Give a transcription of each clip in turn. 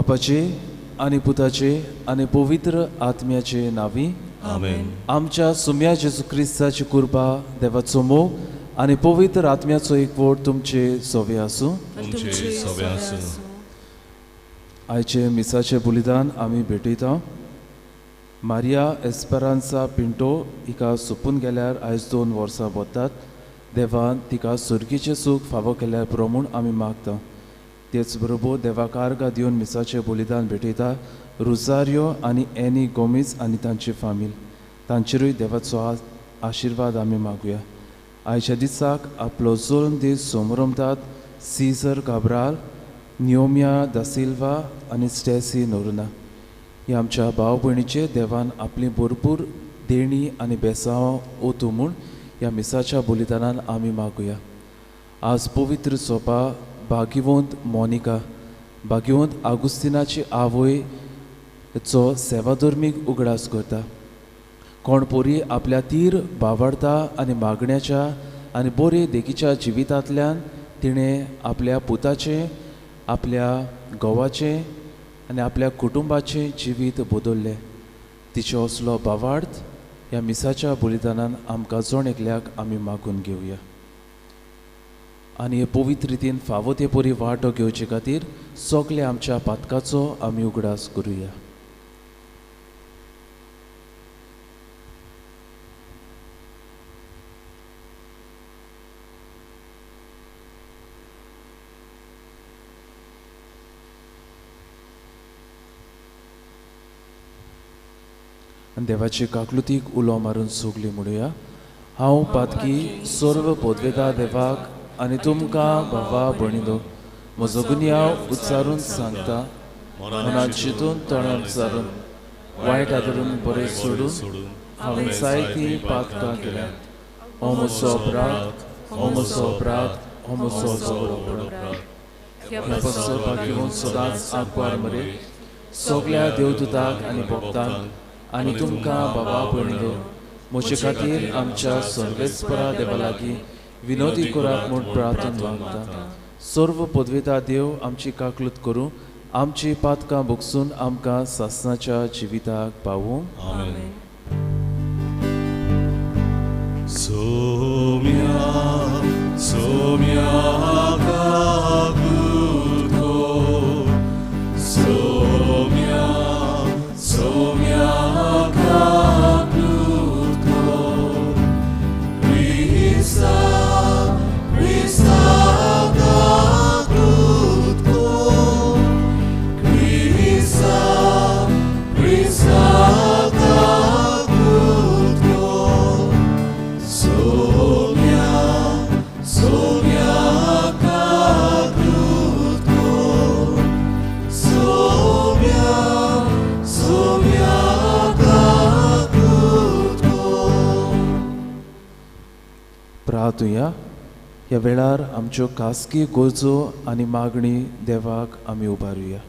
बापाचे आनी पुताचे आनी पवित्र आत्म्याचे नावी आमेन. आमच्या सुम्या जेजू क्रिस्ताची कृपा देवाचो मोग आनी पवित्र आत्म्याचो एकवट तुमचे सोवे आसूं. तुमचे सवे आसूं. आयचे मिसाचे बलिदान आमी भेटयता. मारिया एस्पेरांसा पिंटो हिका सोपून गेल्यार आयज 2 वर्सां बोतात. देवान तिका सुर्गीचें सूख फावो केल्यार पुरो म्हूण आमी मागता. तेच बरोबर देवाक आर्गां दिवन मिसाचें बलिदान भेटयता रुजारियो आनी एनी गोमिज आनी तांची फामील. तांचेरूय देवाचो आशिर्वाद आमी मागुया. आयच्या दिसाक आपलो जोल्म दीस सोमरमतात सीझर काब्राल, नियोमिया दा सिल्वा आनी स्टेसी नोरुना. ह्या आमच्या भाव भयणीचे देवान आपली भरपूर देणी आनी बेसांवां ओतू म्हूण ह्या मिसाच्या बलिदानान आमी मागुया. आज पवित्र सोपा भाग्यवंत मोनिका, भाग्यवंत आगुस्तिनाची आवयचो सेवाधर्मीक उगडास करता. कोण पोरी आपल्या तीर भावार्था आनी मागण्याच्या आनी बरे देखीच्या जिवितांतल्यान तिणें आपल्या पुताचे, आपल्या घोवाचे आनी आपल्या कुटुंबाचें जिवीत बदल्लें. तिचो असलो भावार्थ ह्या मिसाच्या बलिदानान आमकां जोण एकल्याक आमी मागून घेवया. आनी हे पवित्र रितीन फावो ते परी वांटो घेवचे खातीर सगळे आमच्या पातकाचो आमी उगडास करुया. आनी देवाची काकलुतीक उलो मारून सोगली म्हणुया. हांव पातकी सर्व पदवेदार देवाक आनी तुमकां भावा भयणीनो म्हजो गुन्यांव उच्चारून सांगता. मनांत चिंतून तोंडान उच्चारून वायट आदरून बरें सोडून हांवें जायतीं पातकां केल्यात. हो म्हजो अपराध, हो म्हजो अपराध, हो म्हजो झगडो अपराध. ह्या पसरपाक घेवन सदांच आंकवार मरे सगळ्या देवदूतांक आनी भक्तांक आनी तुमकां भावा भयणीनो म्हजे खातीर आमच्या सर्वेस्परा देवा लागीं विनोदी करात म्हूण प्रार्थना मागता. सर्व पदवेदार देव आमची काकलूत करूं, आमची पातकां भोगसून आमकां सासणाच्या जिविताक पावूं. आमेन. सोम्या सोम्या काकूत कर. सोम्या सोम्या काकूत कर. क्रिस्ता क्रिस्ता काकूत कर. क्रिस्ता क्रिस्ता काकूत कर. सोम्या सोम्या काकूत कर. सोम्या सोम्या काकूत कर. प्रार्थुया. ह्या वेळार आमच्यो खासगी गरजो आनी मागणी देवाक आमी उबारुया.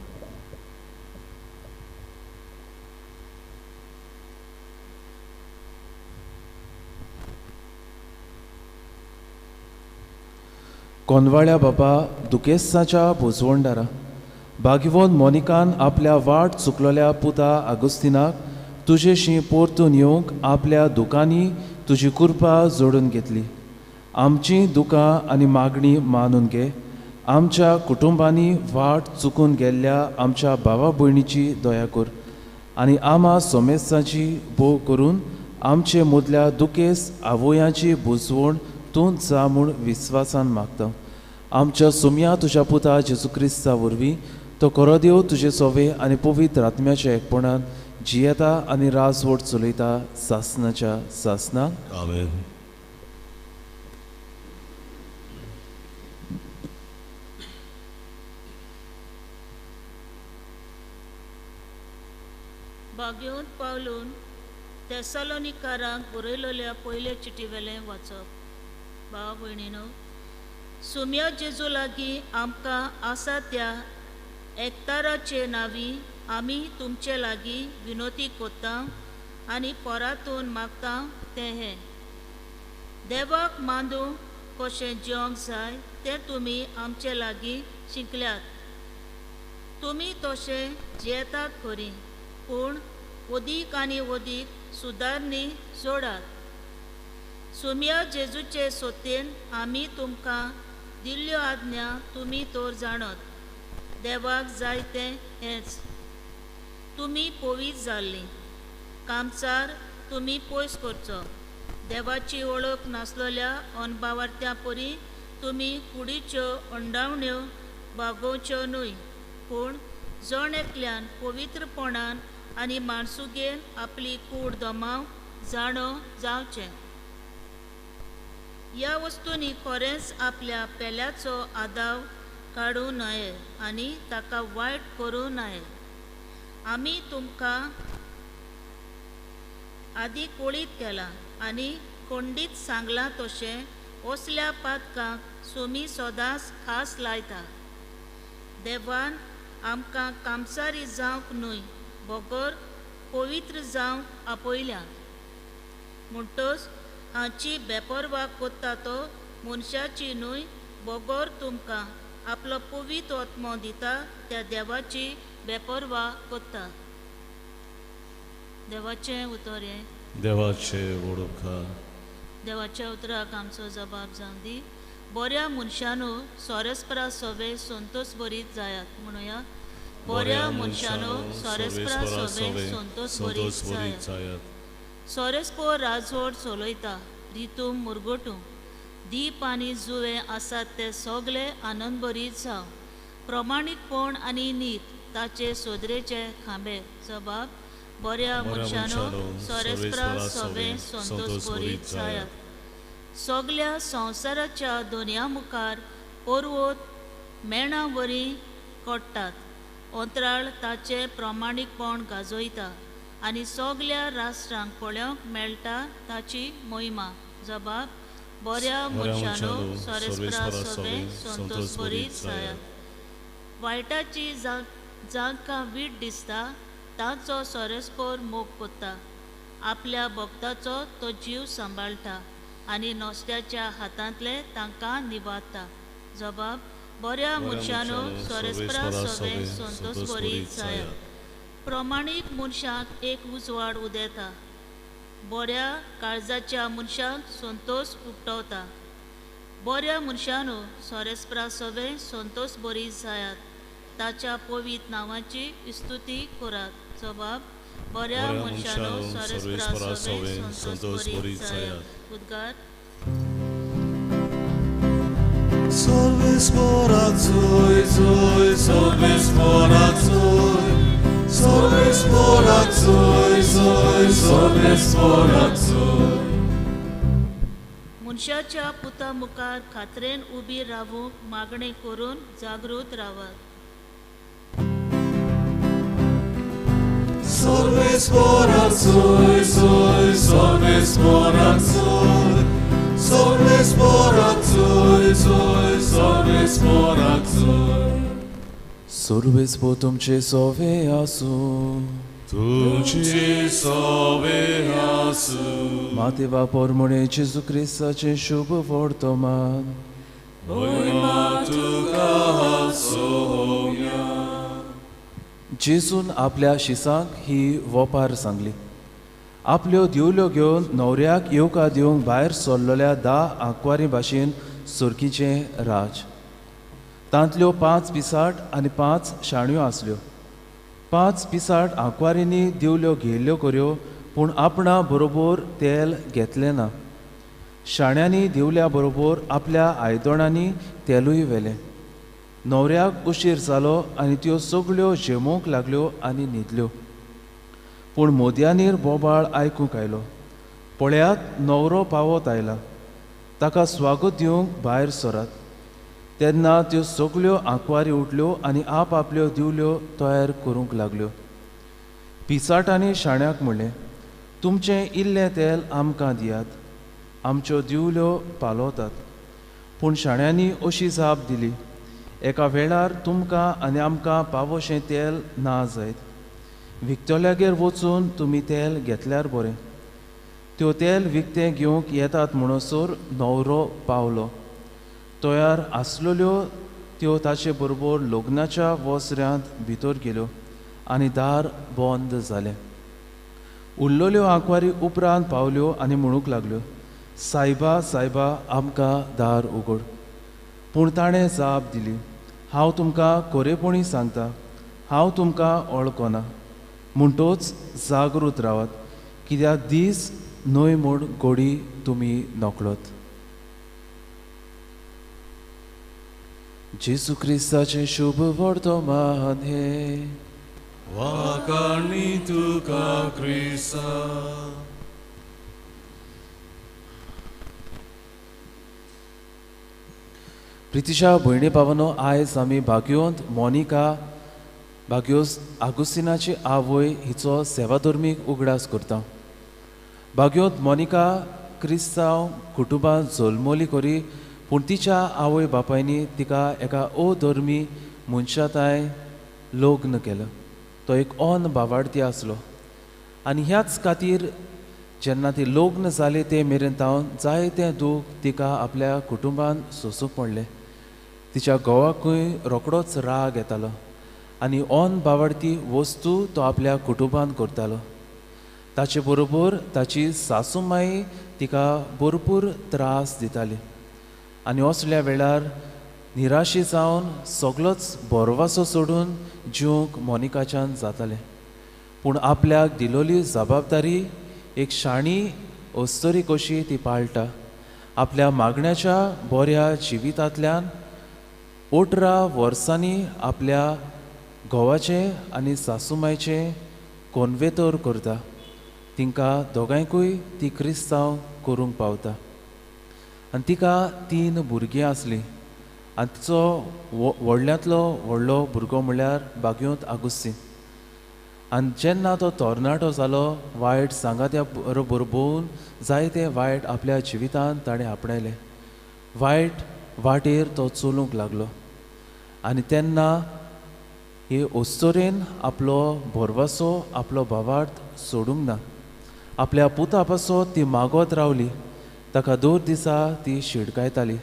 कोनवाळ्या बाबा दुकेसाच्या भोजवंडारा भाग्यवंत मोनिकान आपल्या वाट चुकलोल्या पुता आगुस्तिनाक तुजेशी परतून येवंक आपल्या दुकांनी तुजी कृपा जोडून घेतली. आमची दुकां आनी मागणी मानून घे. आमच्या कुटुंबांनी वाट चुकून गेल्ल्या आमच्या भावा भयणीची दया कर आनी आमा सोमेसाची भोव करून आमचे मदल्या दुखेस आवयांची बुजवण तूं जा म्हूण विस्वासान मागता. आमच्या सुम्या तुज्या पुता जेजू क्रिस्ता वरवीं तो खरो देव तुजे सोवे आनी पवित्र आत्म्याच्या एकपणान जियेता आनी राजवट चलयता सासणाच्या सासनाक. आमेन. भाग्यवंत पावलून तेसालोनिकारांक बरयलेल्या पयले चिटी वेलें वाचप. भाव भयणीनो, सुम्या जेजू लागीं आमकां आसा त्या एकताराचे नांवी आमी तुमचे लागीं विनोती कोत्ता आनी पोरातून मागता तें हें. देवाक मांदूं कशें जिवंक जाय तें तुमी आमचे लागीं शिकल्यात. तुमी तशें जेतात खरी, पूण अदीक आनी अदीक सुदारणी जोडात. सुम्या जेजूचे सोतेन आमी तुमकां दिल्ल्यो आज्ञा तुमी तर जाणत. देवाक जाय तें हेंच. तुमी पवित्र जाल्लीं. कामचार तुमी पयस करचो. देवाची वळख नासलेल्या अनभावार्थ्यां परी तुमी कुडीच्यो अंडावण्यो बागोवच्यो न्हय, पूण जण एकल्यान पवित्रपणान आनी माणसुगेन आपली कूड दोमाव जाणो जावचें. ह्या वस्तूंनी खरेंच आपल्या पेल्याचो आदाव काडूं न्हये आनी ताका वायट करूं न्हये. आमी तुमकां आदी कळीत केलां आनी खंडीत सांगलां तशें असल्या पातकांक तुमी सदांच खास लायता. देवान आमकां कामसारी जावंक न्हय, बगर पवित्र जावंक आपयल्या. म्हणटच हाची बेपरवा कोत्ता तो मनशाची न्हय, बगर तुमकां आपलो पवित्र आत्मो दिता त्या देवाची बेपरवा कोत्ता. देवाचें उतर हें. देवाचे वडोवकार. देवाच्या उतराक आमचो जबाब जावं दी. बऱ्या मनशानो सोरेस्परा सवे संतोष बरीत जायात. म्हणुया, बऱ्या मनशानो सोरेस्परा सवे संतोष बरीत जायात. सोरेस्पो राजवट चलयता, रितू मुरगोटू. दीप आनी जुवे आसात ते सगळे आनंद बरीत जाव. प्रमाणीकपण आनी नीत ताचे सोदरेचे खांबे. जबाब, बऱ्या मनशानो सोरेस्परा सवे संतोष बरीत जायात. सगळ्या संवसाराच्या दोनया मुखार पर्वत मेणा वरी कोडटात. अंतराळ ताचे प्रमाणीकपण गाजयता आनी सगळ्या राष्ट्रांक पळोवंक मेळटा ताची मोहिमा. जबाब, बऱ्या मनशानो सोरेस्परा सवे संतोष बरीत जायात. वायटाची जांकां वीट दिसता तांचो सोरेस्पोर मोग कोत्ता. आपल्या भक्ताचो तो जीव सांबाळटा आनी नोस्त्याच्या हातांतले तांकां निवाडटा. जबाब, बऱ्या मनशानो सोरेस्परा सवे संतोष बरीत जायात. प्रमाणीक मनशाक एक उजवाड उदेता. बऱ्या काळजाच्या मनशाक संतोष उक्तावता. बऱ्या मनशानो सोरेस्परा सवे संतोष बरीत जायात. ताच्या पवित्र नांवाची स्तुती करात. जबाब, बऱ्या मनशानो सोरेस्परा सवे संतोष बरीत जायात. उद्गार. Sorvesporazzoi, zoi, sorvesporazzoi, sorvesporazzoi, zoi, sorvesporazzoi. मनशाच्या पुता मुखार खात्रेन उबी रावूंक मागणी करून जागृत रावात. Sorvesporazzoi, zoi, sorvesporazzoi, sorvesporazzoi, zoi, sorvesporazzoi. Sorvespo तुमचे सोवे आसूं. Tuci sove asu. Mateva pormone Jesu Christaचे शुभ वर्तमान. Oi matuka soumya. जेजून आपल्या शिसांक ही वोपार सांगली. आपल्यो दिवल्यो घेवन न्हवऱ्याक येवकार दिवंक भायर सरलेल्या 10 आंकवारी भाशेन सुरकीचें राज. तांतल्यो 5 पिसाट आनी 5 शाण्यो आसल्यो. 5 पिसाट आंकवारींनी दिवल्यो घेयल्ल्यो कर्यो, पूण आपणा बरोबर तेल घेतलें ना. शाण्यांनी दिवल्या बरोबर आपल्या आयदोणांनी तेलूय व्हेलें. न्हवऱ्याक उशीर जालो आनी त्यो सगळ्यो जेमूंक लागल्यो आनी न्हिदल्यो. पूण मोदयांनीर बोबाळ आयकूंक आयलो. पळयात, न्हवरो पावत आयला. ताका स्वागत दिवंक भायर सरात. तेन्ना त्यो सगळ्यो आंकवारी उठल्यो आनी आपल्यो दिवल्यो तयार करूंक लागल्यो. पिसाटांनी शाण्यांक म्हणलें, तुमचें इल्लें तेल आमकां दियात. आमच्यो दिवल्यो पालवतात. पूण शाण्यांनी अशी जाप दिली, एका वेळार तुमकां आनी आमकां पावोशें तेल ना जायत. विकतल्यागेर वचून तुमी तेल घेतल्यार बरें. त्यो तेल विकतें घेवंक येतात म्हणसर न्हवरो पावलो. तयार आसलेल्यो त्यो ताचे बरोबर लग्नाच्या वस्र्यांत भितर गेल्यो आनी दार बंद जालें. उरलेल्यो आंकवारी उपरांत पावल्यो आनी म्हणूंक लागल्यो, सायबा सायबा आमकां दार उगड. पूण ताणें जाप दिली, हांव तुमकां खरेपणी सांगता, हांव तुमकां वळखना. म्हणटोच जागृत रावात, कित्याक दीस न्हय म्हूण घोडी तुमी नकळत. जेजू क्रिस्ताचें शुभ वर्तमान हे वाकाणी तुका क्रिस्ता. प्रितीच्या भयणी भावानो, आयज आमी भाग्योंत मोनिका भाग्योस आगुस्तिनाची आवय हिचो सेवाधर्मीक उगडास करता. भाग्योंत मोनिका क्रिस्तांव कुटुंबांत जल्मली करी, पूण तिच्या आवय बापायनी तिका एका अधर्मी मनशाताय लग्न केलं. तो एक अन भावार्थी आसलो आनी ह्याच खातीर जेन्ना ती लग्न जाली ते मेरेन तावन जायतें दूख तिका आपल्या कुटुंबान सोसूंक पडलें. तिच्या घोवाकूय रोकडोच राग येतालो आनी अन भावार्थी वस्तू तो आपल्या कुटुंबान करतालो. ताचे बरोबर ताची सासूमाई तिका भरपूर त्रास दिताली आनी असल्या वेळार निराशी जावन सगळोच बोरवासो सोडून जिवंक मोनिकाच्यान जातालें. पूण आपल्याक दिलोली जबाबदारी एक शाणी अस्तरी कशी ती पाळटा. आपल्या मागण्याच्या बऱ्या जिवितांतल्यान 18 वर्सांनी आपल्या घोवाचे आनी सासूमायचे कोनवेतर करता. तिंकां दोगांयकूय ती क्रिस्तांव करूंक पावता. आनी तिका 3 भुरगीं आसलीं आनी तिचो व्हडल्यांतलो व्हडलो भुरगो म्हणल्यार भाग्योंत आगुस्तीन. आनी जेन्ना तो तरणाटो जालो, वायट सांगात्या बरोबर भोवून जायते वायट आपल्या जिवितांत ताणें आपणायलें. वायट वाटेर तो चलूंक लागलो आनी तेन्ना हे अस्तोरेन आपलो भरवसो आपलो भावार्थ सोडूंक ना. आपल्या पुता पासत ती मागोत रावली. ताका दर दिसा ती शिडकायताली.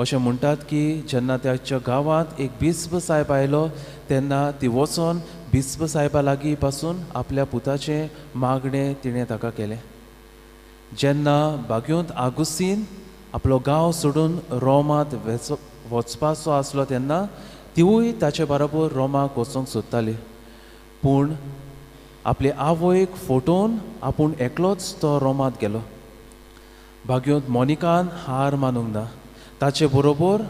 अशें म्हणटात की जेन्ना त्याच्या गांवांत एक बिस्प सायब आयलो तेन्ना ती वचोन बिस्प सायबा लागीं पासून आपल्या पुताचें मागणें तिणें ताका केलें. जेन्ना भाग्योंत आगुस्तीन आपलो गांव सोडून रोमांत वचपाचो आसलो तेन्ना तिवूय ताचे बरोबर रोमाक वचोंक सोदताली. पूण आपले आवयक फटोवन आपूण एकलोच तो रोमांत गेलो. भाग्योंत मोनिकान हार मानूंक ना. ताचे बरोबर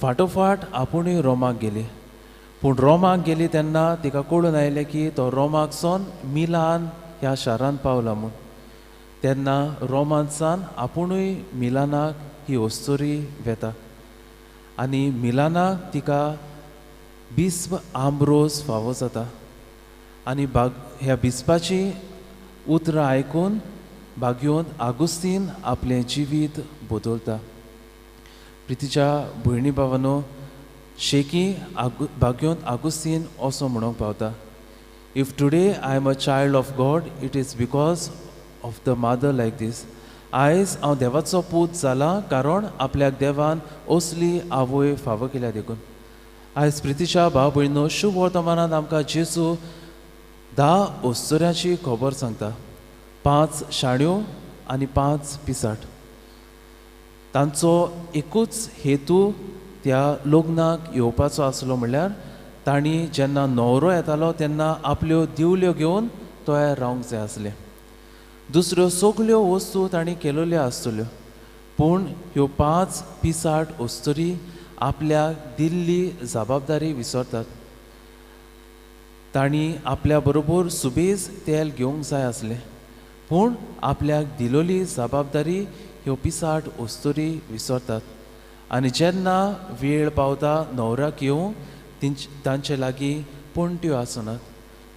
फाटोफाट आपुणूय रोमाक गेली. पूण रोमाक गेली तेन्ना तिका कळून आयलें की तो रोमाक सावन मिलान ह्या शारांत पावला म्हूण. तेन्ना रोमांतसान आपुणूय मिलानाक ही अस्तोरी वेता आनी मिलानाक तिका बिस्प आम्ब्रोस फावो जाता. आनी ह्या बिस्पाची उतरां आयकून भाग्योंत आगुस्तीन आपलें जिवीत बदलता. प्रितीच्या भयणी भावानो, शेकी भाग्योंत आगुस्तीन असो म्हणूंक पावता, if today I am a child of God it is because of the mother like this. आयज हांव देवाचो पूत जाला कारण आपल्याक देवान असली आवय फावो केल्या देखून. आयज प्रितीच्या भाव भयणीनो, शुभ वर्तमानांत आमकां जेजू 10 अस्तोऱ्यांची खबर सांगता. 5 शाण्यो आनी 5 पिसाट. तांचो एकूच हेतू त्या लग्नाक येवपाचो आसलो, म्हणल्यार तांणी जेन्ना न्हवरो येतालो तेन्ना आपल्यो दिवल्यो घेवन तयार रावंक जाय आसलें. दुसऱ्यो सगल्यो वस्तू तांणी केलेल्यो आसतल्यो, पूण ह्यो 5 पिसाट अस्तरी आपल्याक दिल्ली जबाबदारी विसरतात. तांणी आपल्या बरोबर सुबेज तेल घेवंक जाय आसलें, पूण आपल्याक दिलोली जबाबदारी ह्यो पिसाट अस्तरी विसरतात. आनी जेन्ना वेळ पावता न्हवऱ्याक येवं तांचे लागीं पणट्यो आसनात.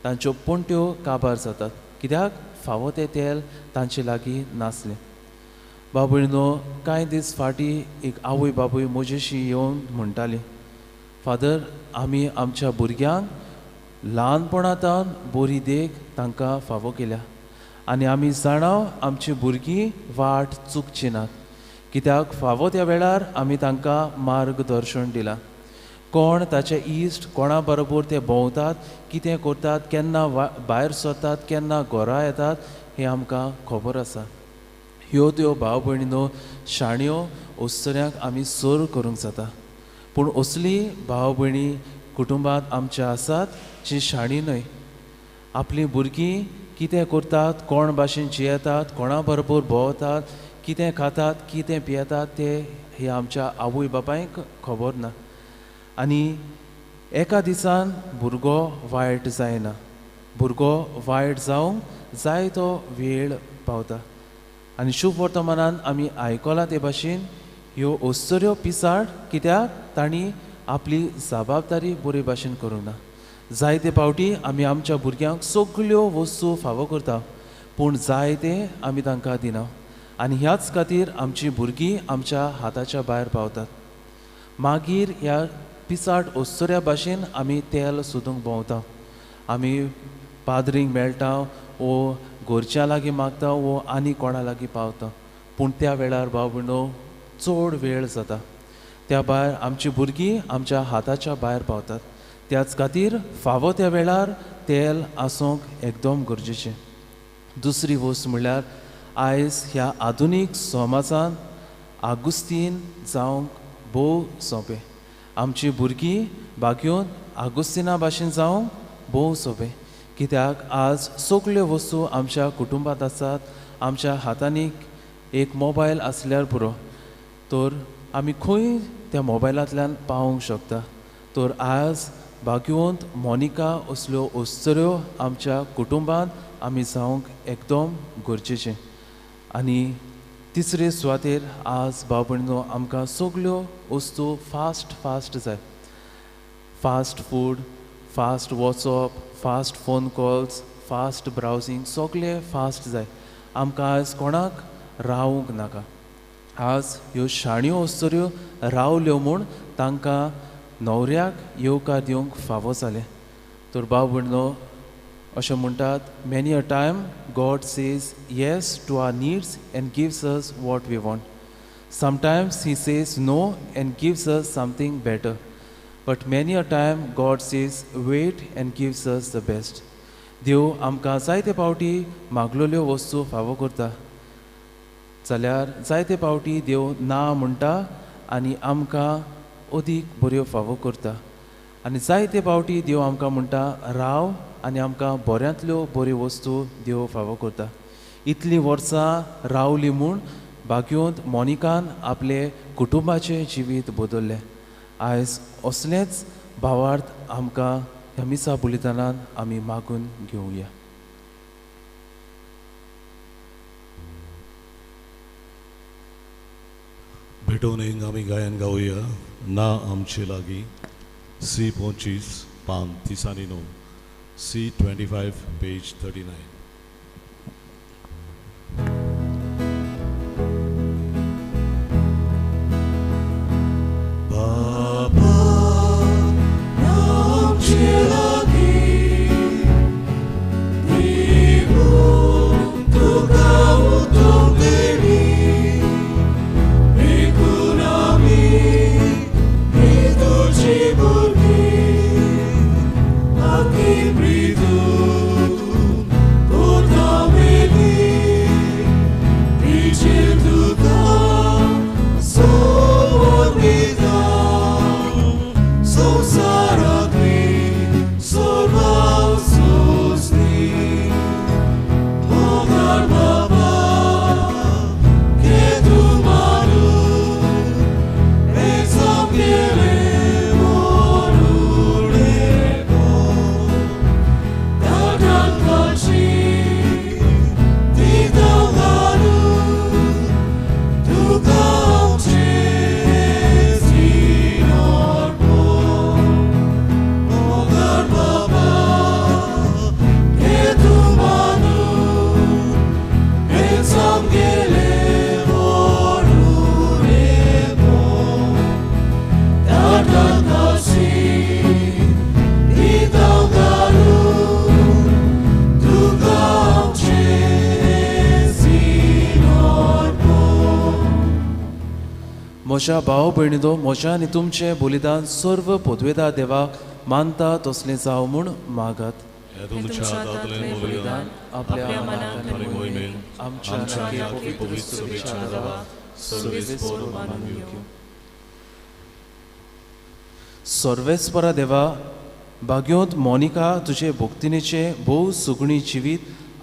तांच्यो पणट्यो काबार जातात, कित्याक फावो तें तेल तांचे लागीं नासलें. बाबळीनो, कांय दीस फाटीं एक आवय बापूय म्हजेशी येवन म्हणटाली, फादर, आमी आमच्या भुरग्यांक ल्हानपणांतान बरी देख तांकां फावो केल्या आनी आमी जाणाव आमची भुरगीं वाट चुकची नात, कित्याक फावो त्या वेळार आमी तांकां मार्गदर्शन दिलां. कोण ताचे इश्ट कोणा बरोबर ते भोंवतात कितें करतात केन्ना भायर सरतात केन्ना घरा येतात हें आमकां खबर आसा. ह्यो त्यो भाव भयणीनो शाण्यो ओस्तऱ्यांक आमी सर करूंक जाता. पूण असली भाव भयणी कुटुंबांत आमच्या आसात जी शाणी न्हय. आपलीं भुरगीं कितें करतात कोण भाशेन जियेतात कोणा बरोबर भोंवतात कितें खातात कितें पियेतात तें हे आमच्या आवय बापायक खबर ना. आनी एका दिसान भुरगो वायट जायना. भुरगो वायट जावंक जाय तो वेळ पावता. आनी शुभ वर्तमानान आमी आयकलां ते भाशेन ह्यो ओस्तऱ्यो पिसाड कित्याक तांणी आपली जबाबदारी बरे भाशेन करूंक ना. जायते फावटी आमी आमच्या भुरग्यांक सगल्यो वस्तू फावो करता पूण जाय ते आमी तांकां दिना आनी ह्याच खातीर आमचीं भुरगीं आमच्या हाताच्या भायर पावतात. मागीर ह्या पिसाड ओस्तऱ्या भाशेन आमी तेल सोदूंक भोंवता. आमी पाद्रींक मेळटा वो घरच्या लागीं मागता वो आनी कोणा लागीं पावता. पूण त्या वेळार भाव भयणो चड वेळ जाता. त्या भायर आमचीं भुरगीं आमच्या हाताच्या भायर पावतात. त्याच खातीर फावो त्या वेळार तेल आसूंक एकदम गरजेचें. दुसरी वस्त म्हणल्यार आयज ह्या आधुनीक समाजान आगुस्तीन जावंक भोव सोंपें. आमचीं भुरगीं बागेवन आगुस्तिना भाशेन जावंक भोव सोंपें. कित्याक आज सगल्यो वस्तू आमच्या कुटुंबांत आसात. आमच्या हातांनी एक मोबायल आसल्यार पुरो तर आमी खंय त्या मोबायलांतल्यान पावोंक शकता. तर आज बागेवंत मोनिका असल्यो ओस्तऱ्यो आमच्या कुटुंबांत आमी जावंक एकदम गरजेचें. आनी तिसरे सुवातेर आज भाव भयणीनो आमकां सगल्यो वस्तू फास्ट जाय. Fast food, fast WhatsApp, fast phone calls, fast browsing सगळें फास्ट जाय. आमकां आयज कोणाक रावूंक नाका. आज ह्यो शाण्यो ओस्तऱ्यो रावल्यो म्हूण तांकां न्हवऱ्याक येवकार दिवंक फावो जालें. तर भाव भयणीनो अशें म्हणटात many a time God says yes to our needs and gives us what we want. Sometimes he says no and gives us something better. But many a time God says wait and gives us the best. देव आमकां जायते फावटी मागलोल्यो वस्तू फावो करता जाल्यार जायते फावटी देव ना म्हणटा आनी आमकां अदीक बऱ्यो फावो करता. आनी जायते फावटी देव आमकां म्हणटा राव आनी आमकां बऱ्यांतल्यो बऱ्यो वस्तू देव फावो करता. इतलीं वर्सां रावलीं म्हूण बागेवंत मोनिकान आपले कुटुंबाचें जिवीत बदल्लें. आयज असलेंच भावार्थ आमकां ह्या मिसा बुलितानान आमी मागून घेवया. भेटोवन आमी गायन गावया ना आमचे लागीं C25 पान तिसानी नो C25 पेज 39. Aki pridu म्हज्या भाव भयणीदो, म्हज्या आनी तुमचें बलिदान सर्व पोदवेदार देवाक मानता तसलें जावं म्हूण मागात. हे तुमच्या दादलें बलिदान आपल्या मनांत आनी मोहिमेन आमच्या नाकी पवित्र सुबेच्या देवा सर्वेस्पर मानून घेवं. सर्वेस्परा देवा, भाग्योत मोनिका तुजे भक्तिणेचे भोव सुगणी जिवीत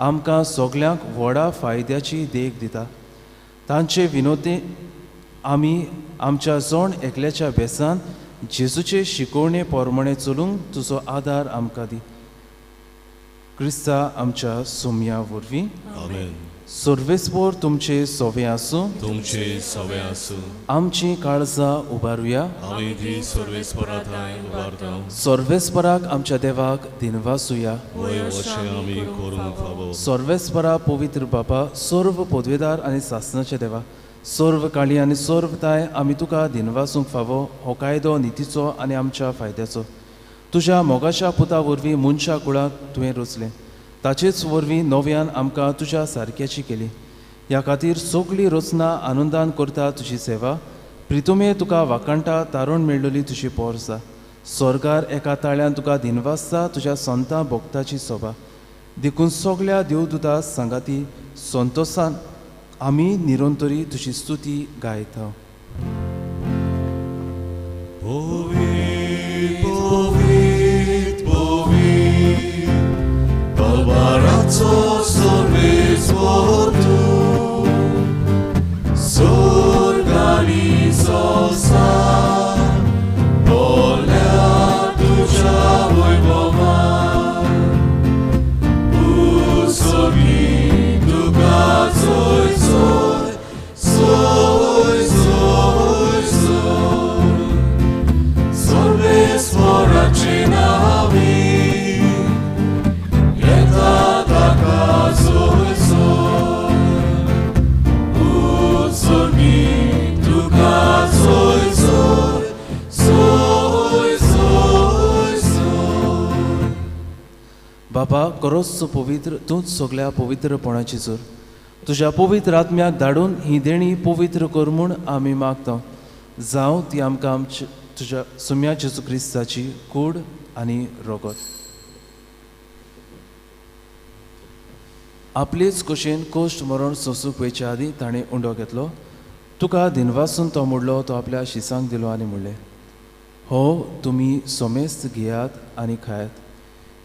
आमकां सगल्यांक व्हडा फायद्याची देख दिता. तांचे विनोदी आमी आमच्या जोण एकल्याच्या बेसान जेजूचे शिकवणे पोरमणे चलूंक तुजो आदार आमकां दी. क्रिस्ता आमच्या सोम्या वरवीं आमेन. सर्वेस्पर तुमचे सोवे आसूं, तुमचे सवे आसूं. आमची काळजां उबारुया. आमी ती सर्वेस्परा थंय उबारता. सर्वेस्पराक आमच्या देवाक दिनवासुया. वय अशें आमी करूंक फावो. सर्वेस्परा पवित्र बापा, सर्व पदवेदार आनी सासणाचे देवा, सर्व काळी आनी सर्व ताय आमी तुका दिनवासूंक फावो हो कायदो नितीचो आनी आमच्या फायद्याचो. तुज्या मोगाच्या पुता वरवीं मनशा कुळाक तुवें रचलें, ताचेच वरवीं नव्यान आमकां तुज्या सारक्याची केली. ह्या खातीर सगळी रचना आनंदान करता तुजी सेवा. प्रितुमे तुका वाकाणटा तारण मेळ्ळली तुजी पोरसा. स्वर्गार एका ताळ्यान तुका दिनवासता तुज्या संतां भोगताची सोबा. देखून सगळ्या देवदूता सांगाती संतोशान आमी निरंतरी तुजी स्तुती गायता. Povit, povit, povit, Barbaraco sorvesvor tu, sorganizosa, Polea tuja vojvova, Usogi tuka zoj, zoj, zoj, zoj, zoj. Sorvesvora činavi, jedna taka zoj, zoj. Uzorgi tuka zoj, zoj, zoj, zoj, zoj. बाबा, गरजचो पवित्र तूंच सगळ्या पवित्रपणाची जोर. तुज्या पवित्र आत्म्याक धाडून ही देणी पवित्र कर म्हूण आमी मागता. जावं ती आमकां आमच्या तुज्या सुम्या जेजू क्रिस्ताची कूड आनी रोगत. आपलीच कुशीन कोश्ट मरण सोंसूंक वयच्या आदीं ताणें उंडो घेतलो. तुका दिनवासून तो मोडलो, तो आपल्या शिसांक दिलो आनी म्हणलें, हो तुमी सोमेस्त घेयात आनी खायात.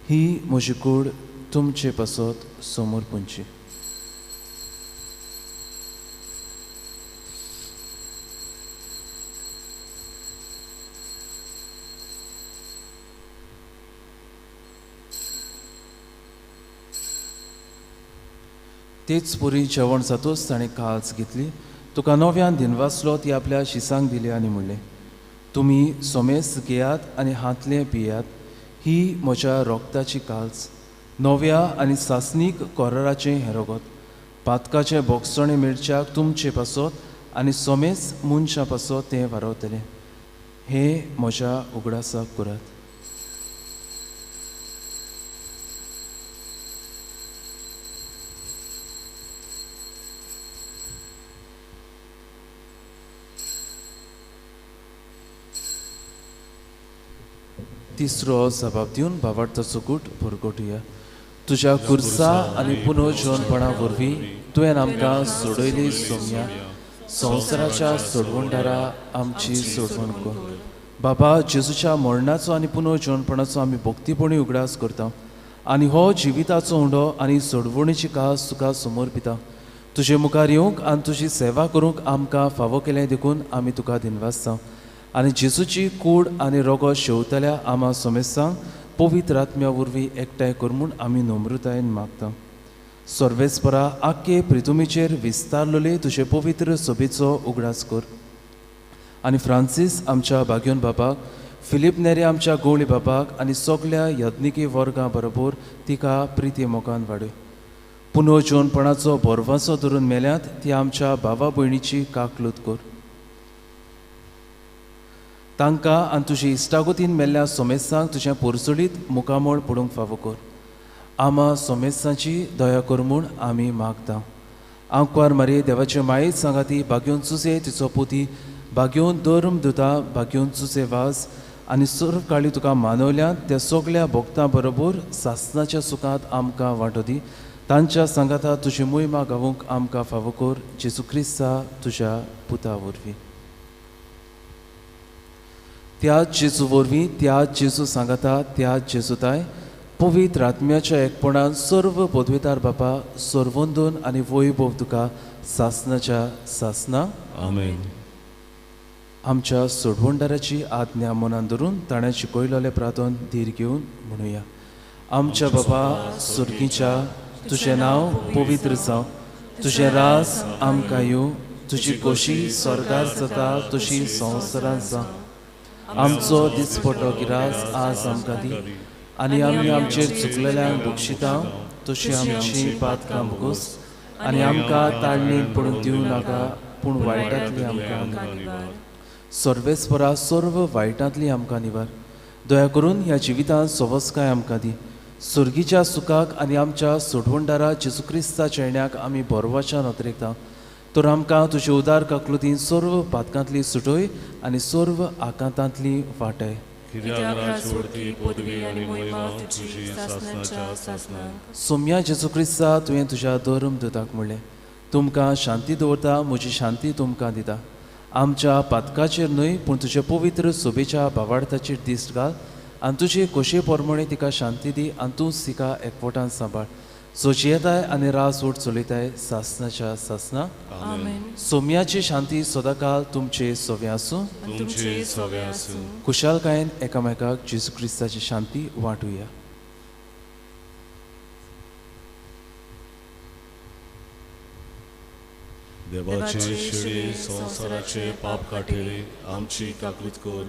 ही म्हजी कूड तुमचे पासत समोर पुंची. तेच पुरी जेवण जातूच ताणें काळज घेतली. तुका नव्यान दिनवासलो ती आपल्या शिसांक दिली आनी म्हणलें, तुमी सोमेस घेयात आनी हातलें पियात. ही म्हज्या रोगताची काळज, नव्या आनी सासनीक कोराराचें हें रोगत. पातकाचे बोगसणे मिरच्याक तुमचे पासत आनी सोमेस मनशा पासत तें वारवतलें. हे म्हज्या उगडासाक करात. तिसरो जबाब दिवन भावार्थाचो कूट भरगोटुया. तुज्या कुर्सा आनी पुनर्जोवनपणा वरवीं तुवें आमकां सोडयली सोम्या. संवसाराच्या सोडवणदारा आमची सोडवण कर. बाबा, जेजूच्या मरणाचो आनी पुनर्जोवनपणाचो आमी भक्तीपणी उगडास करता आनी हो जिविताचो उंडो आनी सोडवणीची कास तुका समोर पिता. तुजे मुखार येवंक आनी तुजी सेवा करूंक आमकां फावो केलें देखून आमी तुका दिनवासता. आनी जेजूची कूड आनी रोगो शेवतल्या आमा सोमेसांक पवित्र आत्म्या वरवीं एकठांय कर म्हूण आमी नम्रतायेन मागता. सर्वेस्परा, आख्खे प्रितुमीचेर विस्तारलोले तुजे पवित्र सोबेचो उगडास कर. आनी फ्रांसीस आमच्या भाग्योन बाबाक, फिलीप नेरे आमच्या गवळी बाबाक आनी सगळ्या यत्निकी वर्गां बरोबर तिका प्रिती मोगान वाडय. पुनर्जोवनपणाचो बोरवासो धरून मेल्यांत ती आमच्या भावा भयणीची काकलूत कर. तांकां आनी तुजी इश्टागतीन मेल्ल्या सोमेसांक तुजें पोरसुलीत मुखामळ पडूंक फावो कर. आमा सोमेसांची दया कर म्हूण आमी मागता. आंकवार मारी देवाचे मायेत सांगाती भाग्योन चुजे तिचो पुती भाग्योन धर्म दुता भाग्योन चुचे वास आनी सर्व काळी तुका मानवल्या त्या सगळ्या भक्तां बरोबर सासणाच्या सुखांत आमकां वांटो दी. तांच्या सांगाता तुजी मोहिमा गावूंक आमकां फावो कर. जेजू क्रिस्ता तुज्या पुता वरवीं. त्याच जेजू वरवीं त्याच जेजू सांगाता त्याच जेजूताय पवित्र आत्म्याच्या एकपणान सर्व पदवेदार बापा सर्वोंदोन आनी वैभव तुका सासणाच्या सासना. आमेन. आमच्या सोडवणदाराची आज्ञा मनान धरून ताणें शिकयलोले प्रार्थन धीर घेवन म्हणुया. आमच्या बाबा सुर्गीच्या तुजें नांव पवित्र जावं. तुजें रास आमकां येवं. तुजी खोशी स्वर्गार जाता तशी संवसारांत जावं. आमचो दिसपटो गिरास आज आमकां दी आनी आमी आमचेर चुकलेल्यांक बक्षिता तशी आमची पातकां भोगोस आनी आमकां ताळणेन पडूंक दिवं नाका पूण वायटांतली आमकां निवार. सर्वेस्परा सर्व वायटांतली आमकां निवार. दया करून ह्या जिवितांत सवस्काय आमकां दी. सुर्गीच्या सुखाक आनी आमच्या सोडवणदारा जेजू क्रिस्ताच्या येण्याक आमी बरोवाच्या नदरेकता. तर आमकां तुजे उदार काकलुतीन सर्व पातकांतली सुटय आनी सर्व आकांतांतली वाटाय. सोम्या जेजू क्रिस्ता तुवें तुज्या धर्म दुताक म्हणलें तुमकां शांती दवरता म्हजी शांती तुमकां दिता. आमच्या पातकाचेर न्हय पूण तुजे पवित्र सोबेच्या भावार्थाचेर दिश्ट घाल आनी तुजे खोशे पोरमणे तिका शांती दी आनी तूंच तिका एकवटान सांबाळ. सो जियेताय आनी रास ओट चलयताय सासणाच्या सासना. सोम्याची शांती सदांकाळ तुमचे सोवे आसूं. खुशालकायेन एकामेकाक जेजू क्रिस्ताची शांती वांटुया. देवाचे शिडे संसाराचे पाप काटेले आमची काकूत कर.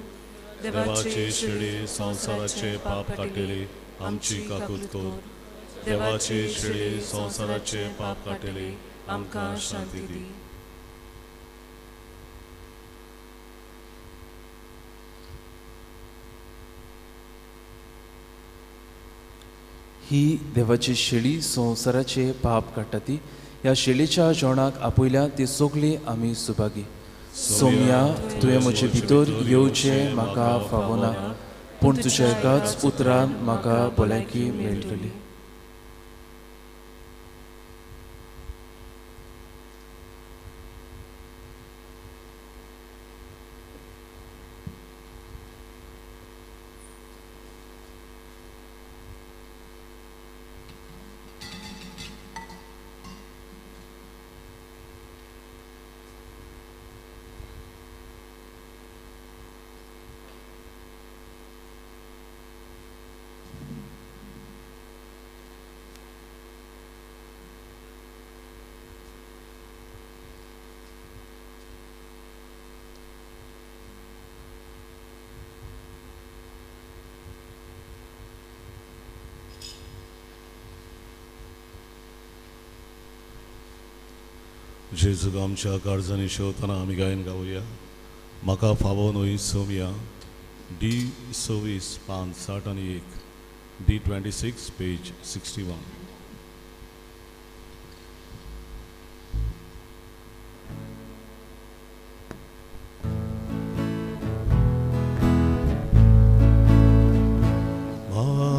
देवाचे शिडे संसाराचे पाप काटेले आमची काकूत कर. देवाचे शिडे संसाराचे पाप काटेले आमकां शांती दी. ही देवाची शेळी संवसाराचे पाप काडटा ती. ह्या शेळीच्या जेवणाक आपयल्या ती सगळी आमी सुभागी. सोम्या तुवें म्हजे भितर येवचें म्हाका फावना पूण तुज्या एकाच उतरान म्हाका भलायकी मेळटली. जेजूक आमच्या काळजांनी शेवताना आमी गायन गावया. म्हाका फावो न्हय Saumya. D26 561 D26 page 61. Oh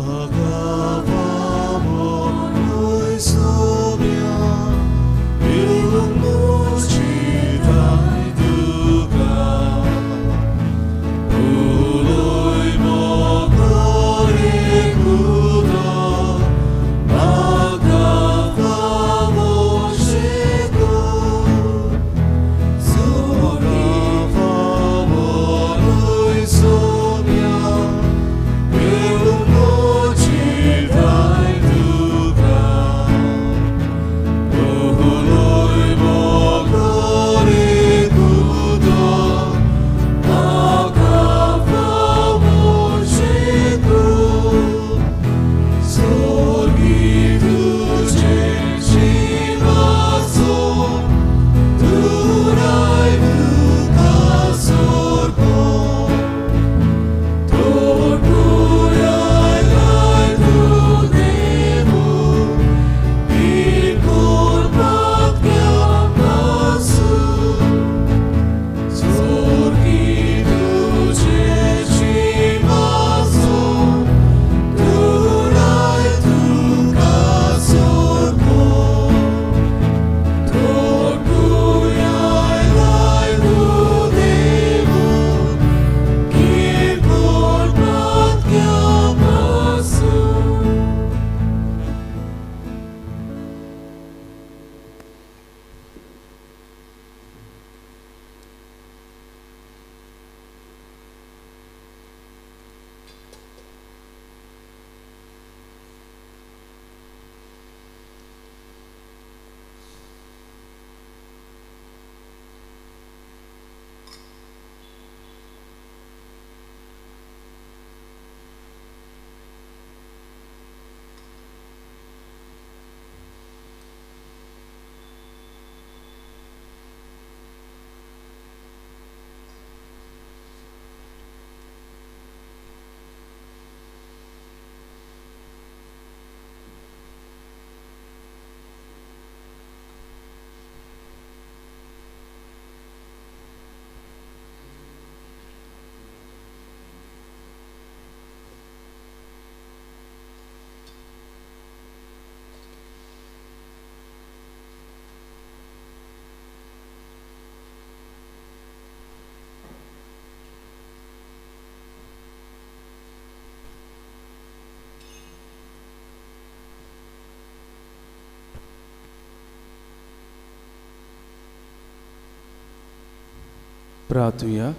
प्रार्थुया.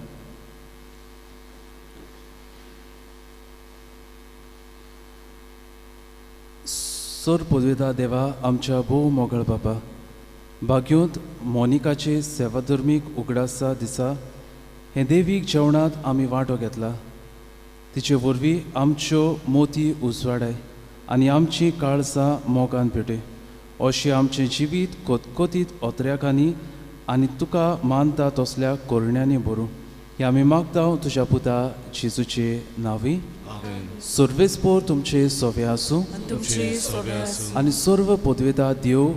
सोर पदवेदा देवा आमच्या भोव मोगळ बाबा, भाग्योत मोनिकाचे सेवाधर्मीक उगडासा दिसा हे देवीक जेवणात आमी वांटो घेतला. तिचे वरवीं आमच्यो मोती उजवाडाय आनी आमची काळजां मोगान पेटय. अशें आमचें जिवीत कोतकोतीत ओत्र्याकांनी आनी तुका मानता तसल्या कोरण्यांनी भरूं हें आमी मागता तुज्या पुता जेजूचे नांवी. सर्वेस्पोर तुमचे सोवे आसूं आनी सर्व पदवेदा देव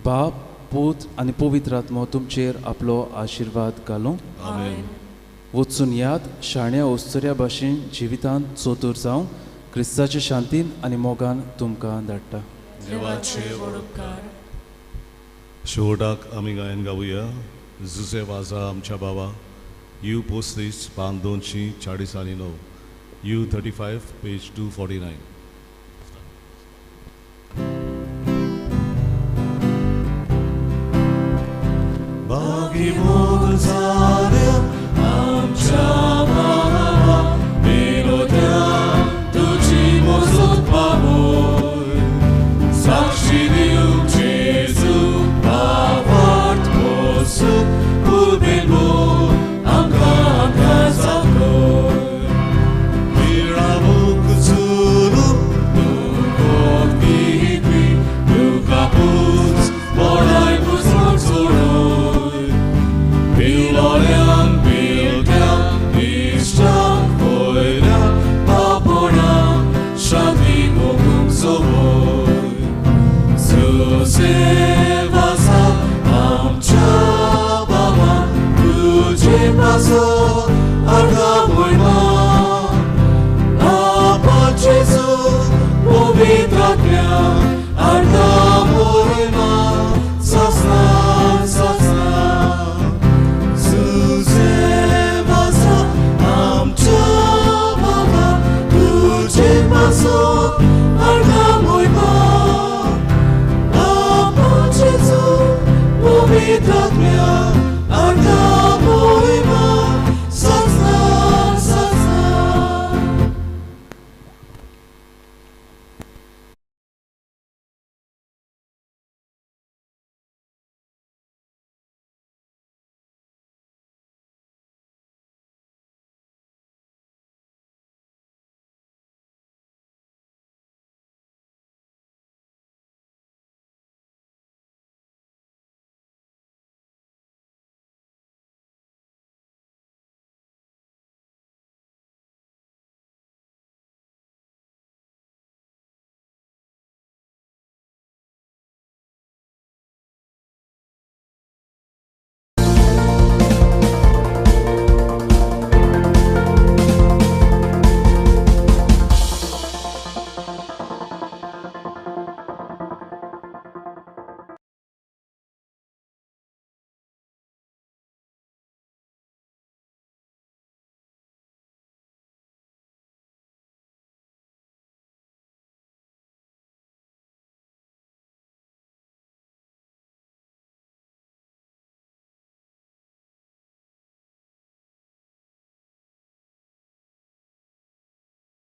बाप पूत आनी पवित्र आत्मो तुमचेर आपलो आशिर्वाद घालूं. वचून याद शाण्या ओस्तऱ्या भाशेन जिवितांत चोतूर जावं क्रिस्ताच्या शांतीन आनी मोगान तुमकां धाडटा. शेवटाक आमी गायन गावुया. जुजे वाजा आमच्या बाबा. यू पोस्तीस पान 249. You 35 page 249. बागी मोग झाल्या आमच्या बाबा, विरोध्या तुझी मोजूत पावोय. साक्षी दिवं जेजू आवार्थ मोसूक उबेन मोग आमकां जागोय. विरामूक चुलूक तुकोत कितली तुका पूज बोडाय पुसून सोडोय. पिलोऱ्यांक पिलक्यांक इश्टांक कोयऱ्यांक पापोणांक शांती मोगूंक सोबोय. सुसे